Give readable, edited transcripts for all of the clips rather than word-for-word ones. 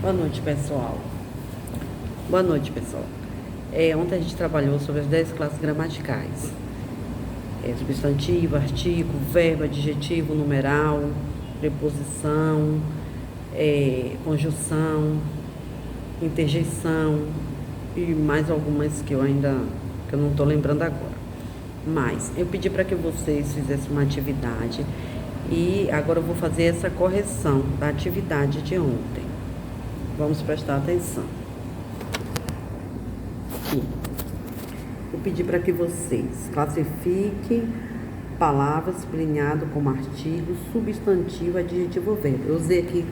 Boa noite, pessoal. Boa noite, pessoal. Ontem a gente trabalhou sobre as 10 classes gramaticais. Substantivo, artigo, verbo, adjetivo, numeral, preposição, conjunção, interjeição e mais algumas que eu não estou lembrando agora. Mas eu pedi para que vocês fizessem uma atividade e agora eu vou fazer essa correção da atividade de ontem. Vamos prestar atenção. Aqui. Eu pedi para que vocês classifiquem palavras sublinhadas como artigo, substantivo, adjetivo, verbo. Eu usei aqui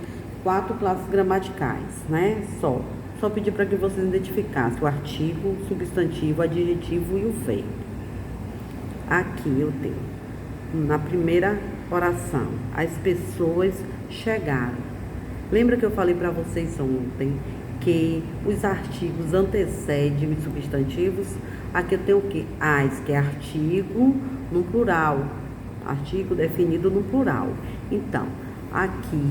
4 classes gramaticais, né? Só pedi para que vocês identificassem o artigo, o substantivo, o adjetivo e o verbo. Aqui eu tenho, na primeira oração, as pessoas chegaram. Lembra que eu falei para vocês ontem que os artigos antecedem os substantivos? Aqui eu tenho o quê? As, que é artigo no plural. Artigo definido no plural. Então, aqui,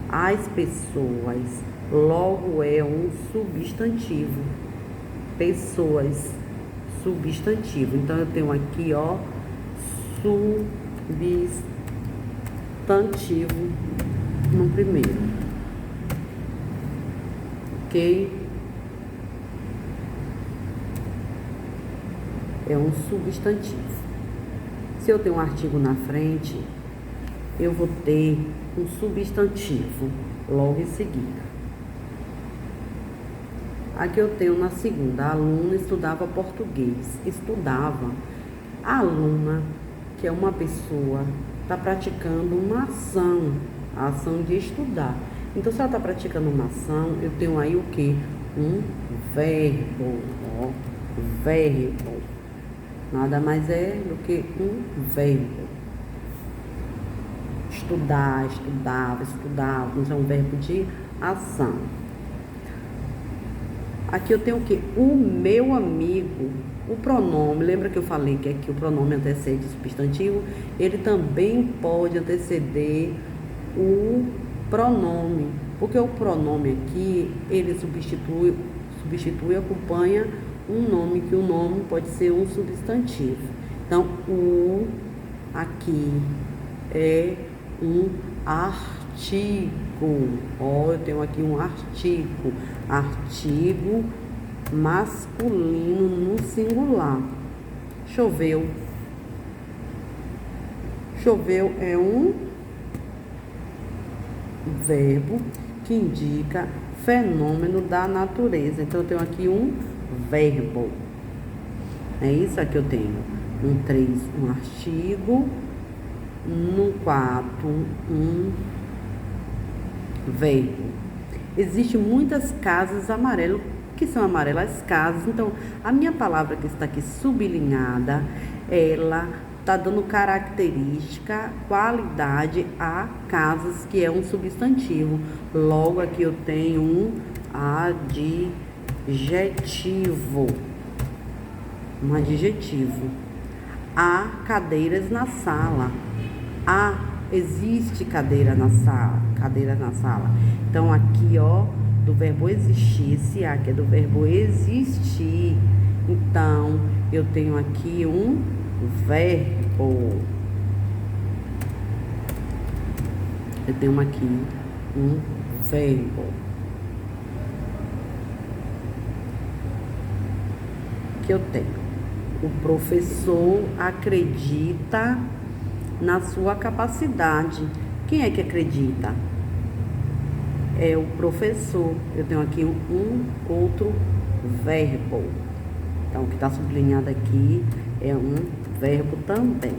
as pessoas, logo é um substantivo. Pessoas, substantivo. Então, eu tenho aqui, ó, substantivo no primeiro. Ok? É um substantivo. Se eu tenho um artigo na frente, eu vou ter um substantivo logo em seguida. Aqui eu tenho na segunda, a aluna estudava português. Estudava. A aluna, que é uma pessoa, está praticando uma ação, a ação de estudar. Então, se ela está praticando uma ação, eu tenho aí o quê? Um verbo, ó, verbo. Nada mais é do que um verbo. Estudar, estudava, estudava. Então, é um verbo de ação. Aqui eu tenho o quê? O meu amigo. O pronome, lembra que eu falei que aqui o pronome antecede o substantivo? Ele também pode anteceder o pronome, porque o pronome aqui, ele substitui e acompanha um nome, que o nome pode ser um substantivo. Então, o aqui é um artigo. Ó, eu tenho aqui um artigo. Artigo masculino no singular. Choveu. Choveu é um verbo que indica fenômeno da natureza. Então, eu tenho aqui um verbo. É isso aqui eu tenho. No 3, um artigo. No 4, um verbo. Existem muitas casas amarelas. O que são amarelas? As casas. Então, a minha palavra que está aqui sublinhada, ela está dando característica, qualidade a casas, que é um substantivo. Logo aqui eu tenho um adjetivo. Um adjetivo. Há cadeiras na sala. Existe cadeira na sala. Cadeira na sala. Então aqui, ó, do verbo existir, esse A que é do verbo existir. Então, eu tenho aqui um verbo. Eu tenho aqui um verbo. Que eu tenho. O professor acredita na sua capacidade. Quem é que acredita? É o professor. Eu tenho aqui um outro verbo. Então, o que está sublinhado aqui é um verbo também.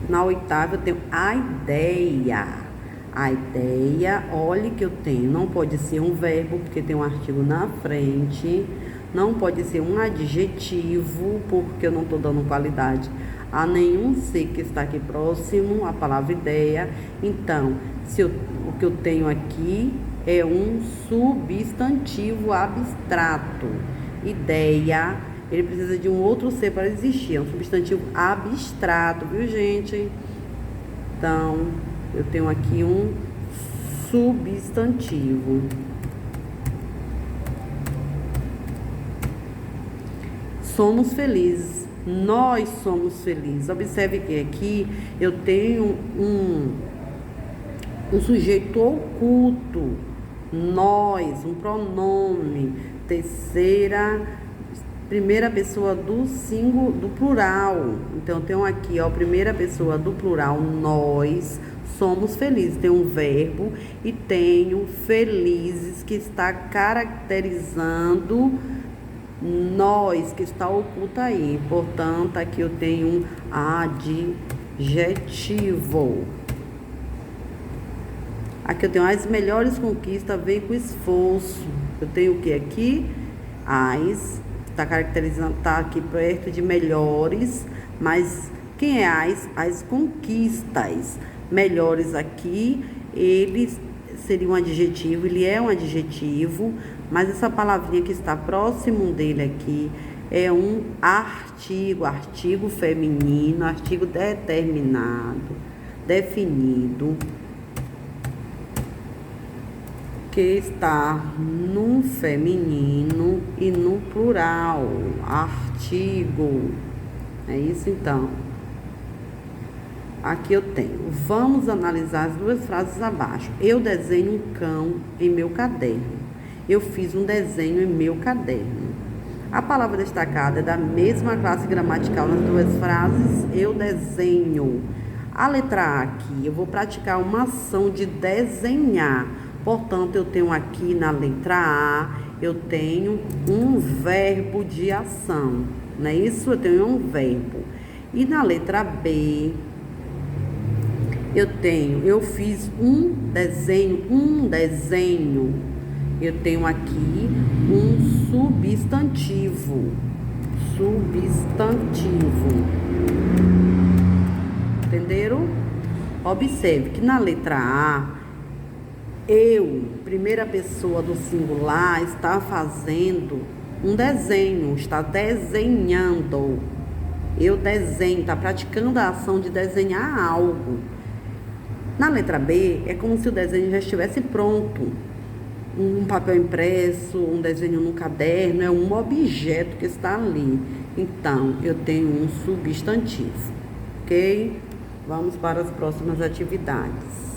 Na oitava, eu tenho a ideia. A ideia, olha que eu tenho. Não pode ser um verbo, porque tem um artigo na frente. Não pode ser um adjetivo, porque eu não estou dando qualidade a nenhum ser que está aqui próximo à palavra ideia. Então, o que eu tenho aqui é um substantivo abstrato. Ideia ele precisa de um outro ser para existir. É um substantivo abstrato, viu, gente? Então, eu tenho aqui um substantivo. Somos felizes. Nós somos felizes. Observe que aqui eu tenho um sujeito oculto. Nós, um pronome. Primeira pessoa do plural. Então, eu tenho aqui, ó, primeira pessoa do plural, nós somos felizes. Tem um verbo e tenho felizes, que está caracterizando nós, que está oculto aí. Portanto, aqui eu tenho um adjetivo. Aqui eu tenho as melhores conquistas, vem com esforço. Eu tenho o que aqui? As, está caracterizando, está aqui perto de melhores, mas quem é as conquistas? Melhores aqui, eles seria um adjetivo, ele é um adjetivo, mas essa palavrinha que está próximo dele aqui é um artigo feminino, artigo determinado, definido, que está no feminino e no plural, artigo. É isso então. Aqui eu tenho, vamos analisar as duas frases abaixo. Eu desenho um cão em meu caderno. Eu fiz um desenho em meu caderno. A palavra destacada é da mesma classe gramatical nas duas frases. Eu desenho. A letra A aqui, eu vou praticar uma ação de desenhar. Portanto, eu tenho aqui na letra A, eu tenho um verbo de ação. Não é isso? Eu tenho um verbo. E na letra B, eu fiz um desenho. Eu tenho aqui um substantivo. Entenderam? Observe que na letra A, eu, primeira pessoa do singular, está fazendo um desenho, está desenhando. Eu desenho, está praticando a ação de desenhar algo. Na letra B, é como se o desenho já estivesse pronto. Um papel impresso, um desenho no caderno, é um objeto que está ali. Então, eu tenho um substantivo, ok? Vamos para as próximas atividades.